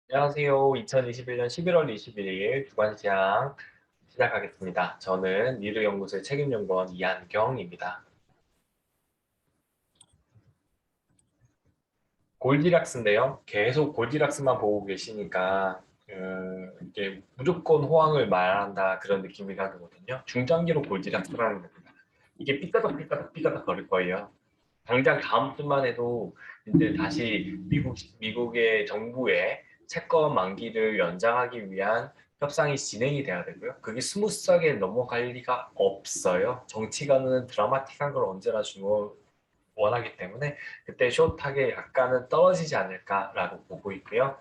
안녕하세요. 2021년 11월 21일 주간시장 시작하겠습니다. 저는 미르연구소의 책임연구원 이한경입니다. 골디락스인데요. 계속 골디락스만 보고 계시니까 이게 무조건 호황을 말한다 그런 느낌이 가거든요. 중장기로 골디락스라는 겁니다. 이게 삐까덕 거릴 거예요. 당장 다음 주만 해도 이제 다시 미국의 정부의 채권 만기를 연장하기 위한 협상이 진행이 돼야 되고요. 그게 스무스하게 넘어갈 리가 없어요. 정치가는 드라마틱한 걸 언제나 원하기 때문에 그때 숏하게 약간은 떨어지지 않을까라고 보고 있고요.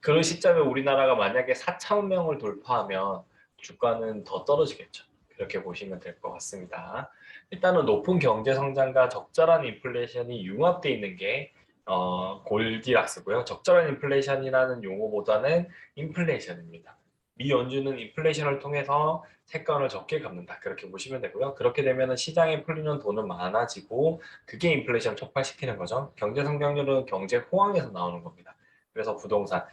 그런 시점에 우리나라가 만약에 4천 명을 돌파하면 주가는 더 떨어지겠죠. 그렇게 보시면 될 것 같습니다. 일단은 높은 경제 성장과 적절한 인플레이션이 융합되어 있는 게 골디락스고요. 적절한 인플레이션이라는 용어보다는 인플레이션입니다. 미 연준은 인플레이션을 통해서 채권을 적게 갚는다. 그렇게 보시면 되고요. 그렇게 되면 시장에 풀리는 돈은 많아지고 그게 인플레이션 촉발시키는 거죠. 경제 성장률은 경제 호황에서 나오는 겁니다. 그래서 부동산,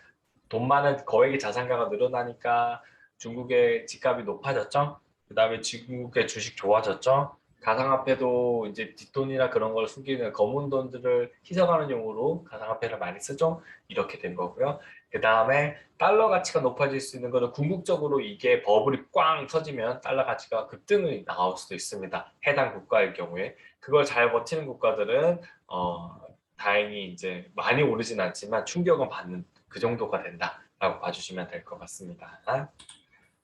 돈 많은 거액의 자산가가 늘어나니까 중국의 집값이 높아졌죠. 그 다음에 중국의 주식 좋아졌죠. 가상화폐도 이제 뒷돈이나 그런 걸 숨기는 검은 돈들을 희석하는 용으로 가상화폐를 많이 쓰죠. 이렇게 된 거고요. 그 다음에 달러 가치가 높아질 수 있는 것은 궁극적으로 이게 버블이 꽝 터지면 달러 가치가 급등이 나올 수도 있습니다. 해당 국가의 경우에. 그걸 잘 버티는 국가들은 다행히 이제 많이 오르진 않지만 충격은 받는 그 정도가 된다라고 봐주시면 될 것 같습니다.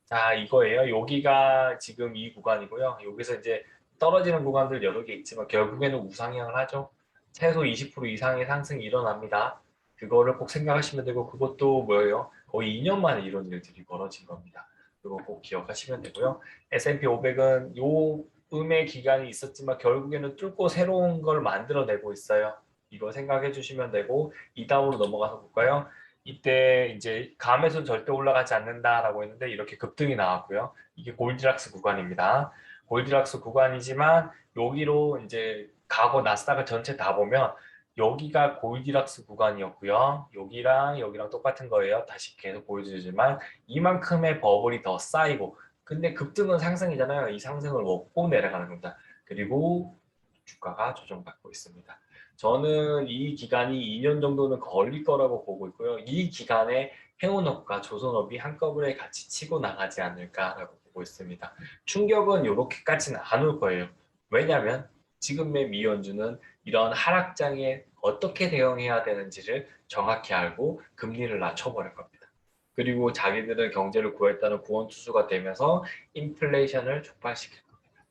자, 이거예요. 여기가 지금 이 구간이고요. 여기서 이제 떨어지는 구간들 여러 개 있지만 결국에는 우상향을 하죠. 최소 20% 이상의 상승이 일어납니다. 그거를 꼭 생각하시면 되고 그것도 뭐예요? 거의 2년 만에 이런 일들이 벌어진 겁니다. 그거 꼭 기억하시면 되고요. S&P 500은 요 음의 기간이 있었지만 결국에는 뚫고 새로운 걸 만들어내고 있어요. 이거 생각해 주시면 되고 이 다음으로 넘어가서 볼까요? 이때 이제 감에서는 절대 올라가지 않는다라고 했는데 이렇게 급등이 나왔고요. 이게 골디락스 구간입니다. 골디락스 구간이지만 여기로 이제 과거 나스닥을 전체 다 보면 여기가 골디락스 구간이었고요. 여기랑 똑같은 거예요. 다시 계속 보여주지만 이만큼의 버블이 더 쌓이고 근데 급등은 상승이잖아요. 이 상승을 먹고 내려가는 겁니다. 그리고 주가가 조정받고 있습니다. 저는 이 기간이 2년 정도는 걸릴 거라고 보고 있고요. 이 기간에 해운업과 조선업이 한꺼번에 같이 치고 나가지 않을까라고 보고 있습니다. 충격은 이렇게까지는 안 올 거예요. 왜냐하면 지금의 미연준은 이런 하락장에 어떻게 대응해야 되는지를 정확히 알고 금리를 낮춰버릴 겁니다. 그리고 자기들은 경제를 구했다는 구원투수가 되면서 인플레이션을 촉발시킬 겁니다.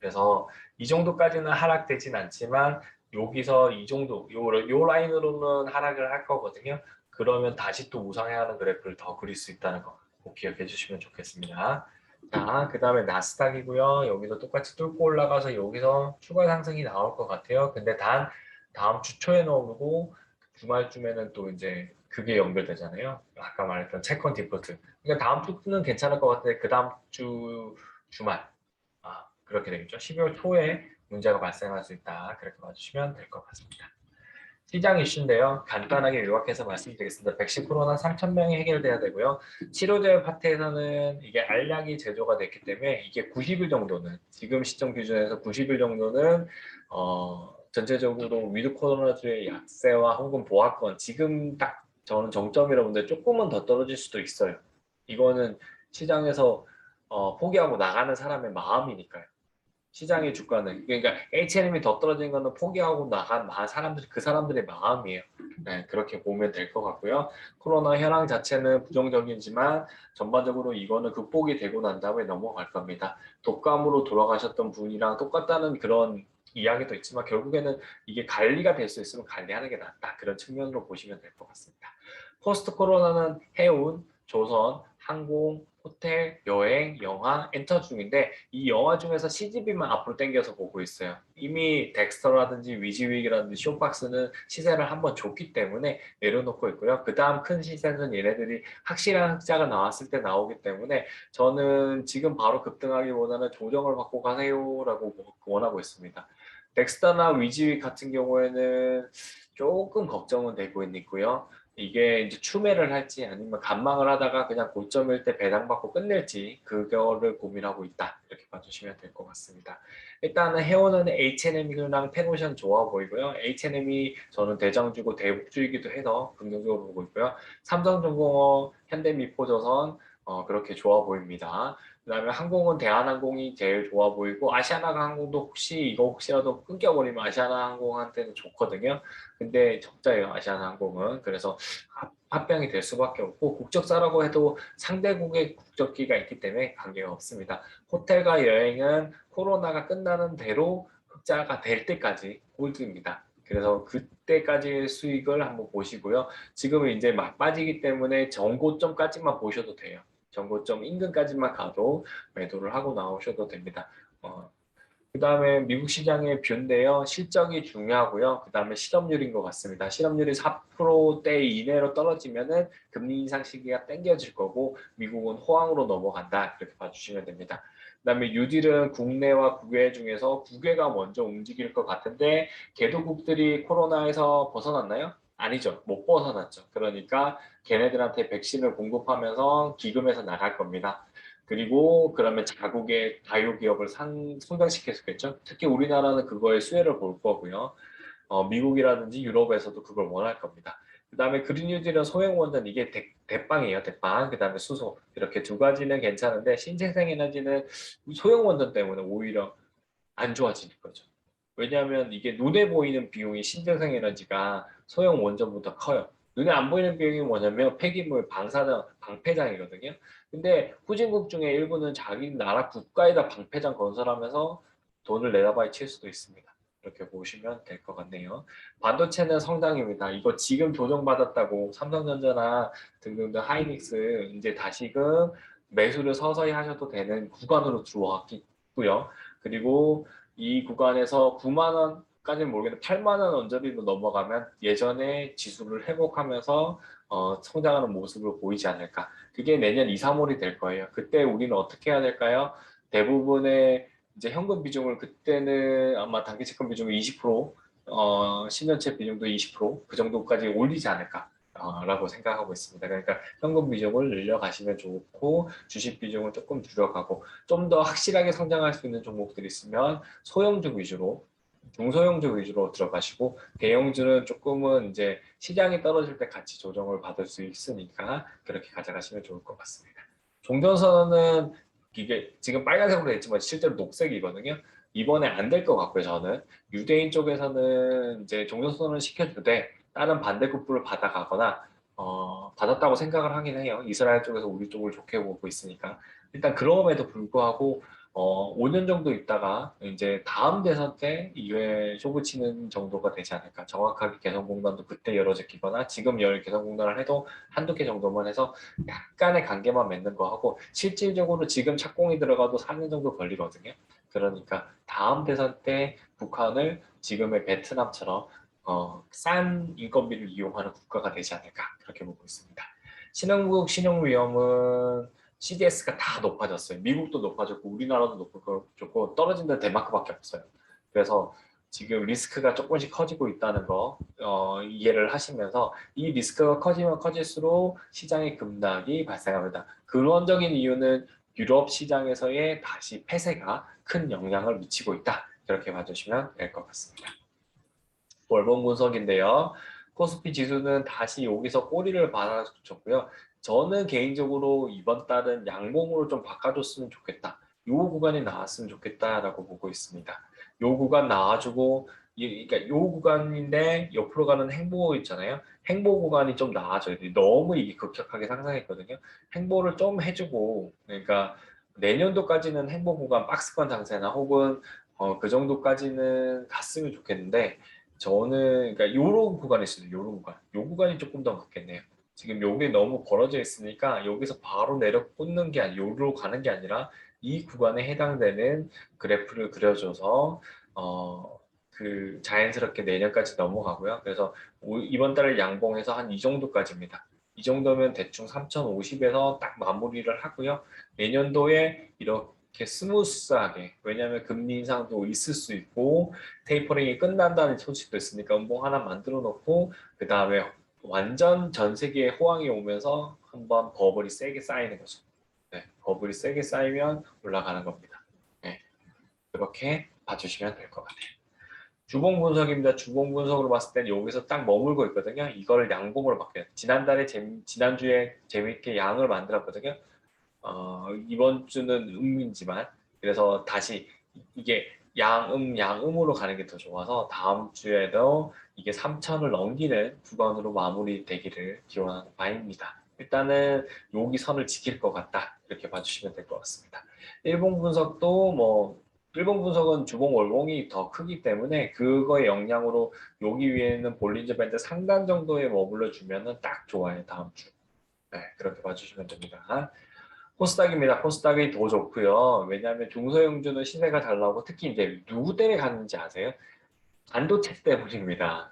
그래서 이 정도까지는 하락되진 않지만 여기서 이 정도 요 라인으로는 하락을 할 거거든요. 그러면 다시 또 우상향하는 그래프를 더 그릴 수 있다는 거 꼭 기억해 주시면 좋겠습니다. 자, 그 다음에 나스닥이고요. 여기서 똑같이 뚫고 올라가서 여기서 추가 상승이 나올 것 같아요. 근데 단 다음 주 초에 나오고 주말쯤에는 또 이제 그게 연결되잖아요. 아까 말했던 채권 디포트. 그러니까 다음 주는 괜찮을 것 같은데 그 다음 주 주말 그렇게 되겠죠. 12월 초에 문제가 발생할 수 있다. 그렇게 봐주시면 될 것 같습니다. 시장 이슈인데요. 간단하게 요약해서 말씀드리겠습니다. 백신 코로나 3천 명이 해결돼야 되고요. 치료제 파트에서는 이게 알약이 제조가 됐기 때문에 이게 90일 정도는 지금 시점 기준에서 90일 정도는 전체적으로 위드 코로나주의 약세와 혹은 보합권 지금 딱 저는 정점이라고 보는데 조금은 더 떨어질 수도 있어요. 이거는 시장에서 포기하고 나가는 사람의 마음이니까요. 시장의 주가는 그러니까 H&M이 더 떨어진 거는 포기하고 나간 사람들 그 사람들의 마음이에요. 네, 그렇게 보면 될 것 같고요. 코로나 현황 자체는 부정적이지만 전반적으로 이거는 극복이 되고 난 다음에 넘어갈 겁니다. 독감으로 돌아가셨던 분이랑 똑같다는 그런 이야기도 있지만 결국에는 이게 관리가 될 수 있으면 관리하는 게 낫다. 그런 측면으로 보시면 될 것 같습니다. 포스트 코로나는 해운, 조선, 항공, 호텔, 여행, 영화, 엔터 중인데 이 영화 중에서 CGV만 앞으로 당겨서 보고 있어요. 이미 덱스터라든지 위즈윅이라든지 쇼박스는 시세를 한번 줬기 때문에 내려놓고 있고요. 그 다음 큰 시세는 얘네들이 확실한 흑자가 나왔을 때 나오기 때문에 저는 지금 바로 급등하기보다는 조정을 받고 가세요라고 원하고 있습니다. 덱스터나 위즈윅 같은 경우에는 조금 걱정은 되고 있고요. 이게 이제 추매를 할지 아니면 간망을 하다가 그냥 고점일 때 배당받고 끝낼지 그거를 고민하고 있다. 이렇게 봐주시면 될 것 같습니다. 일단은 해오는 H&M이랑 테노션 좋아 보이고요. H&M이 저는 대장주고 대북주이기도 해서 긍정적으로 보고 있고요. 삼성중공업, 현대미포조선 그렇게 좋아 보입니다. 그다음에 항공은 대한항공이 제일 좋아 보이고 아시아나항공도 혹시라도 끊겨버리면 아시아나항공한테는 좋거든요. 근데 적자예요 아시아나항공은. 그래서 합병이 될 수밖에 없고 국적사라고 해도 상대국의 국적기가 있기 때문에 관계가 없습니다. 호텔과 여행은 코로나가 끝나는 대로 흑자가 될 때까지 홀드입니다. 그래서 그때까지의 수익을 한번 보시고요. 지금은 이제 막 빠지기 때문에 전고점까지만 보셔도 돼요. 전고점 인근까지만 가도 매도를 하고 나오셔도 됩니다. 그 다음에 미국 시장의 뷰인데요. 실적이 중요하고요. 그 다음에 실업률인 것 같습니다. 실업률이 4%대 이내로 떨어지면은 금리 인상 시기가 당겨질 거고 미국은 호황으로 넘어간다. 그렇게 봐주시면 됩니다. 그 다음에 뉴딜은 국내와 국외 중에서 국외가 먼저 움직일 것 같은데 개도국들이 코로나에서 벗어났나요? 아니죠. 못 벗어났죠. 그러니까 걔네들한테 백신을 공급하면서 기금에서 나갈 겁니다. 그리고 그러면 자국의 바이오 기업을 성장시켰겠죠. 특히 우리나라는 그거의 수혜를 볼 거고요. 미국이라든지 유럽에서도 그걸 원할 겁니다. 그 다음에 그린뉴딜은 소형 원전 이게 대빵이에요. 대빵. 그 다음에 수소 이렇게 두 가지는 괜찮은데 신재생에너지는 소형 원전 때문에 오히려 안 좋아지는 거죠. 왜냐하면 이게 눈에 보이는 비용이 신재생에너지가 소형 원전보다 커요. 눈에 안 보이는 비용이 뭐냐면 폐기물, 방사능, 방패장이거든요. 근데 후진국 중에 일부는 자기 나라 국가에다 방패장 건설하면서 돈을 내다봐야 칠 수도 있습니다. 이렇게 보시면 될 것 같네요. 반도체는 성장입니다. 이거 지금 조정받았다고 삼성전자나 등등등 하이닉스 이제 다시금 매수를 서서히 하셔도 되는 구간으로 들어왔고요. 그리고 이 구간에서 9만 원까지는 모르겠는데 8만 원 언저리로 넘어가면 예전에 지수를 회복하면서 성장하는 모습을 보이지 않을까. 그게 내년 2, 3월이 될 거예요. 그때 우리는 어떻게 해야 될까요? 대부분의 이제 현금 비중을 그때는 아마 단기 채권 비중을 20%, 신년채 비중도 20%그 정도까지 올리지 않을까. 라고 생각하고 있습니다. 그러니까 현금 비중을 늘려가시면 좋고 주식 비중을 조금 줄여가고 좀 더 확실하게 성장할 수 있는 종목들이 있으면 소형주 위주로 중소형주 위주로 들어가시고 대형주는 조금은 이제 시장이 떨어질 때 같이 조정을 받을 수 있으니까 그렇게 가져가시면 좋을 것 같습니다. 종전선언은 이게 지금 빨간색으로 돼 있지만 실제로 녹색이거든요. 이번에 안 될 것 같고요. 저는 유대인 쪽에서는 이제 종전선언을 시켜주되 다른 반대급부를 받아가거나 받았다고 생각을 하긴 해요. 이스라엘 쪽에서 우리 쪽을 좋게 보고 있으니까. 일단 그럼에도 불구하고 5년 정도 있다가 이제 다음 대선 때 2회 쇼부치는 정도가 되지 않을까. 정확하게 개성공단도 그때 열어제끼거나 지금 열 개성공단을 해도 한두 개 정도만 해서 약간의 관계만 맺는 거 하고 실질적으로 지금 착공이 들어가도 4년 정도 걸리거든요. 그러니까 다음 대선 때 북한을 지금의 베트남처럼 싼 인건비를 이용하는 국가가 되지 않을까 그렇게 보고 있습니다. 신흥국 신용위험은 CDS가 다 높아졌어요. 미국도 높아졌고 우리나라도 높아졌고 떨어진 데는 덴마크밖에 없어요. 그래서 지금 리스크가 조금씩 커지고 있다는 거 이해를 하시면서 이 리스크가 커지면 커질수록 시장의 급락이 발생합니다. 근원적인 이유는 유럽 시장에서의 다시 폐쇄가 큰 영향을 미치고 있다. 이렇게 봐주시면 될 것 같습니다. 월봉 분석인데요. 코스피 지수는 다시 여기서 꼬리를 받아줬고요. 저는 개인적으로 이번 달은 양봉으로 좀 바꿔줬으면 좋겠다. 요 구간이 나왔으면 좋겠다라고 보고 있습니다. 요 구간 나와주고, 그러니까 요 구간인데 옆으로 가는 행보 있잖아요. 행보 구간이 좀 나와줘야 돼. 너무 이게 급격하게 상승했거든요. 행보를 좀 해주고, 그러니까 내년도까지는 행보 구간 박스권 장세나 혹은 그 정도까지는 갔으면 좋겠는데 저는 그러니까 요런 구간이 있어요. 요런 구간. 요 구간이 조금 더 맞겠네요. 지금 여기 너무 벌어져 있으니까 여기서 바로 내려 꽂는 게 아니 요로 가는 게 아니라 이 구간에 해당되는 그래프를 그려줘서 그 자연스럽게 내년까지 넘어가고요. 그래서 이번 달을 양봉해서 한 이 정도까지입니다. 이 정도면 대충 3050에서 딱 마무리를 하고요. 내년도에 이렇게 이렇게 스무스하게, 왜냐하면 금리 인상도 있을 수 있고 테이퍼링이 끝난다는 소식도 있으니까 음봉 하나 만들어 놓고 그 다음에 완전 전 세계에 호황이 오면서 한번 버블이 세게 쌓이는 거죠. 네, 버블이 세게 쌓이면 올라가는 겁니다. 네, 그렇게 봐주시면 될 것 같아요. 주봉 분석입니다. 주봉 분석으로 봤을 때는 여기서 딱 머물고 있거든요. 이걸 양봉으로 바뀌어요. 지난주에 재밌게 양을 만들었거든요. 이번 주는 음이지만 그래서 다시 이게 양음으로 가는 게 더 좋아서 다음 주에도 이게 3천을 넘기는 구간으로 마무리되기를 기원하는 바입니다. 일단은 여기 선을 지킬 것 같다 이렇게 봐주시면 될 것 같습니다. 일본 분석도 뭐 일본 분석은 주봉 월봉이 더 크기 때문에 그거의 영향으로 여기 위에는 볼린저 밴드 상단 정도에 머물러 주면은 딱 좋아요 다음 주. 네 그렇게 봐주시면 됩니다. 코스닥입니다. 코스닥이 더 좋고요. 왜냐하면 중소형주는 시세가 잘 나오고 특히 이제 누구 때문에 가는지 아세요? 반도체 때문입니다.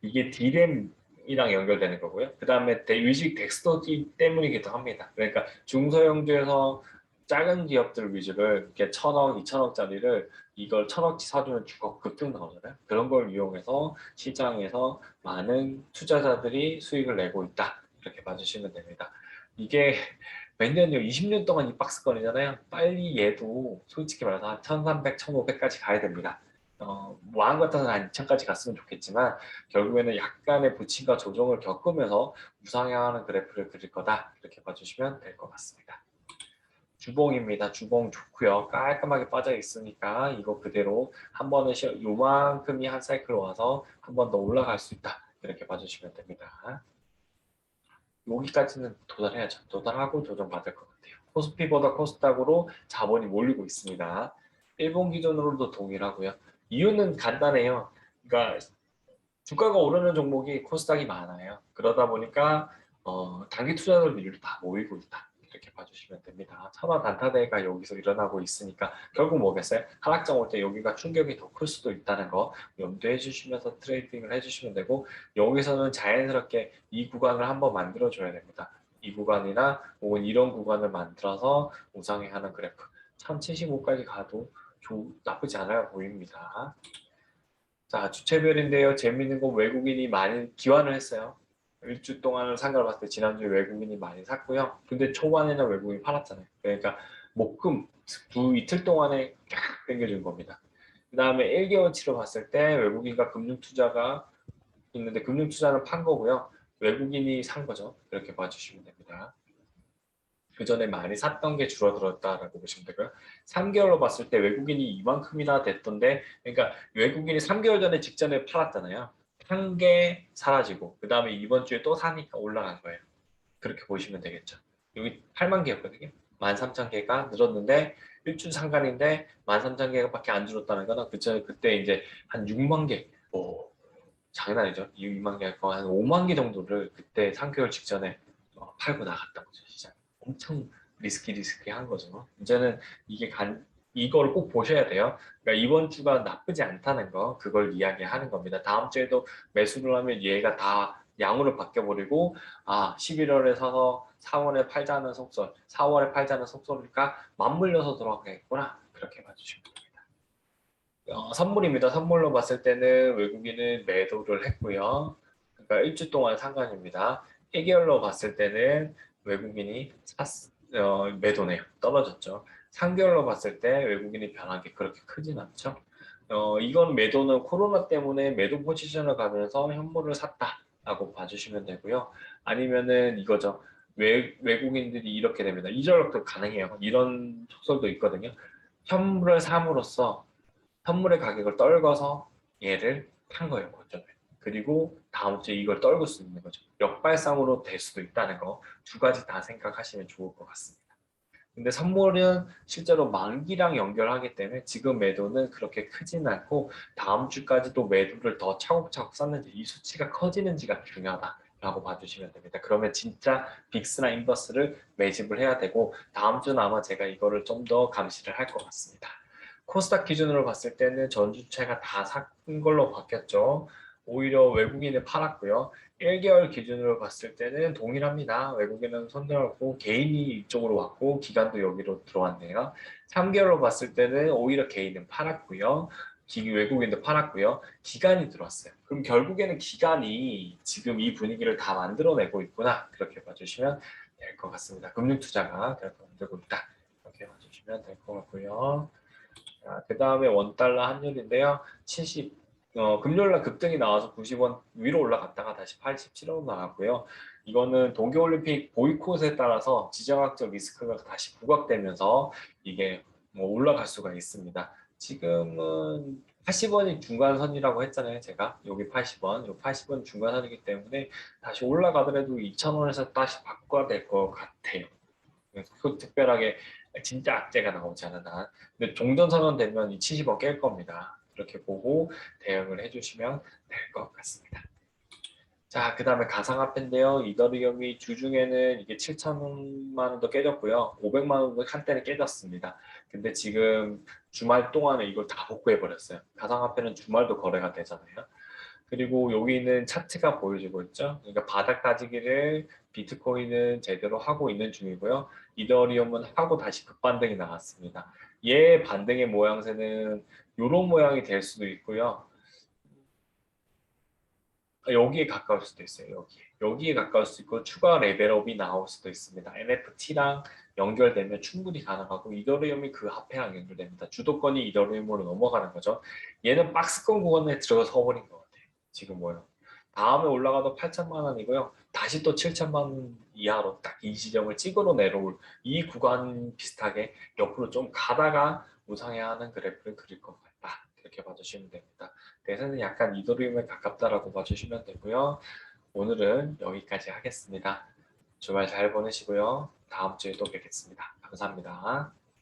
이게 D램이랑 연결되는 거고요. 그 다음에 위식 덱스터지 때문이기도 합니다. 그러니까 중소형주에서 작은 기업들 위주를 이렇게 1,000억, 2,000억짜리를 이걸 1,000억치 사주면 주가 급등 나오잖아요. 그런 걸 이용해서 시장에서 많은 투자자들이 수익을 내고 있다. 이렇게 봐주시면 됩니다. 이게 몇 년이요? 20년 동안 이 박스권이잖아요. 빨리 얘도 솔직히 말해서 한 1,300, 1,500까지 가야 됩니다. 마음 같아서는 한 2,000까지 갔으면 좋겠지만 결국에는 약간의 부침과 조정을 겪으면서 우상향하는 그래프를 그릴 거다. 이렇게 봐주시면 될 것 같습니다. 주봉입니다. 주봉 좋고요. 깔끔하게 빠져 있으니까 이거 그대로 한 번은 요만큼이 한 사이클 와서 한 번 더 올라갈 수 있다. 이렇게 봐주시면 됩니다. 여기까지는 도달해야죠. 도달하고 조정받을 것 같아요. 코스피보다 코스닥으로 자본이 몰리고 있습니다. 일본 기준으로도 동일하고요. 이유는 간단해요. 그러니까 주가가 오르는 종목이 코스닥이 많아요. 그러다 보니까 단기 투자자들이 다 모이고 있다. 이렇게 봐주시면 됩니다. 차마 단타대가 여기서 일어나고 있으니까 결국 뭐겠어요? 하락장 올 때 여기가 충격이 더 클 수도 있다는 거 염두해 주시면서 트레이딩을 해주시면 되고 여기서는 자연스럽게 이 구간을 한번 만들어 줘야 됩니다. 이 구간이나 혹은 이런 구간을 만들어서 우상향하는 그래프 1075까지 가도 나쁘지 않아 보입니다. 자, 주체별인데요. 재밌는 건 외국인이 많이 기환을 했어요. 일주 동안을 상가를 봤을 때 지난주에 외국인이 많이 샀고요. 근데 초반에는 외국인이 팔았잖아요. 그러니까 목금 이틀 동안에 쫙 당겨준 겁니다. 그 다음에 1개월치로 봤을 때 외국인과 금융투자가 있는데 금융투자는 판 거고요. 외국인이 산 거죠. 이렇게 봐주시면 됩니다. 그 전에 많이 샀던 게 줄어들었다라고 보시면 되고요. 3개월로 봤을 때 외국인이 이만큼이나 됐던데, 그러니까 외국인이 3개월 전에 직전에 팔았잖아요. 한 개 사라지고, 그 다음에 이번 주에 또 사니까 올라간 거예요. 그렇게 보시면 되겠죠. 여기 8만 개였거든요. 13,000개가 늘었는데, 일주 상간인데 13,000개밖에 안 줄었다는 거는 그때 이제 한 6만 개, 오, 장난 아니죠. 6만 개, 한 5만 개 정도를 그때 3개월 직전에 팔고 나갔던 거죠, 시장. 엄청 리스키한 거죠. 이제는 이걸 꼭 보셔야 돼요. 그러니까 이번 주가 나쁘지 않다는 거, 그걸 이야기하는 겁니다. 다음 주에도 매수를 하면 얘가 다 양으로 바뀌어버리고, 11월에 사서 4월에 팔자는 속설, 4월에 팔자는 속설이니까 맞물려서 들어가겠구나. 그렇게 봐주시면 됩니다. 선물입니다. 선물로 봤을 때는 외국인은 매도를 했고요. 그러니까 일주 동안 상관입니다. 1개월로 봤을 때는 외국인이 매도네요. 떨어졌죠. 3개월로 봤을 때 외국인이 변한 게 그렇게 크진 않죠. 이건 매도는 코로나 때문에 매도 포지션을 가면서 현물을 샀다라고 봐주시면 되고요. 아니면은 이거죠. 외국인들이 이렇게 됩니다. 이전력도 가능해요. 이런 속설도 있거든요. 현물을 삼으로써 선물의 가격을 떨궈서 얘를 판 거예요, 고점에. 그리고 다음 주에 이걸 떨굴 수 있는 거죠. 역발상으로 될 수도 있다는 거 두 가지 다 생각하시면 좋을 것 같습니다. 근데 선물은 실제로 만기랑 연결하기 때문에 지금 매도는 그렇게 크진 않고 다음 주까지도 매도를 더 차곡차곡 쌓는지 이 수치가 커지는지가 중요하다라고 봐주시면 됩니다. 그러면 진짜 빅스나 인버스를 매집을 해야 되고 다음 주는 아마 제가 이거를 좀 더 감시를 할 것 같습니다. 코스닥 기준으로 봤을 때는 전주체가 다 산 걸로 바뀌었죠. 오히려 외국인을 팔았고요. 1개월 기준으로 봤을 때는 동일합니다. 외국인은 손절하고 개인이 이쪽으로 왔고 기관도 여기로 들어왔네요. 3개월로 봤을 때는 오히려 개인은 팔았고요. 외국인도 팔았고요. 기관이 들어왔어요. 그럼 결국에는 기관이 지금 이 분위기를 다 만들어내고 있구나. 그렇게 봐주시면 될 것 같습니다. 금융투자가 그렇게 만들고 있다. 이렇게 봐주시면 될 것 같고요. 그 다음에 원달러 환율인데요. 70, 금요일날 급등이 나와서 90원 위로 올라갔다가 다시 87원 나왔고요. 이거는 동계올림픽 보이콧에 따라서 지정학적 리스크가 다시 부각되면서 이게 뭐 올라갈 수가 있습니다. 지금은 80원이 중간선이라고 했잖아요. 제가 여기 80원, 요 80원 중간선이기 때문에 다시 올라가더라도 2,000원에서 다시 바꿔야 될 것 같아요. 그 특별하게 진짜 악재가 나오지 않은 한. 근데 종전선언 되면 이 70억 깰 겁니다. 그렇게 보고 대응을 해주시면 될 것 같습니다. 자, 그 다음에 가상화폐인데요. 이더리움이 주중에는 이게 7천만 원도 깨졌고요. 500만 원도 한때는 깨졌습니다. 근데 지금 주말 동안에 이걸 다 복구해버렸어요. 가상화폐는 주말도 거래가 되잖아요. 그리고 여기 있는 차트가 보여지고 있죠. 그러니까 바닥 다지기를 비트코인은 제대로 하고 있는 중이고요. 이더리움은 하고 다시 급반등이 나왔습니다. 얘 반등의 모양새는 이런 모양이 될 수도 있고요. 여기에 가까울 수도 있어요. 여기에 가까울 수도 있고 추가 레벨업이 나올 수도 있습니다. NFT랑 연결되면 충분히 가능하고 이더리움이 그 합해랑 연결됩니다. 주도권이 이더리움으로 넘어가는 거죠. 얘는 박스권 구간에 들어서 버린 것 같아요. 지금 뭐요? 다음에 올라가도 8천만 원이고요. 다시 또 7천만 원 이하로 딱 이 지점을 찍으러 내려올 이 구간 비슷하게 옆으로 좀 가다가 우상향하는 그래프를 그릴 것 같다. 이렇게 봐주시면 됩니다. 대세는 약간 이더리움에 가깝다라고 봐주시면 되고요. 오늘은 여기까지 하겠습니다. 주말 잘 보내시고요. 다음 주에 또 뵙겠습니다. 감사합니다.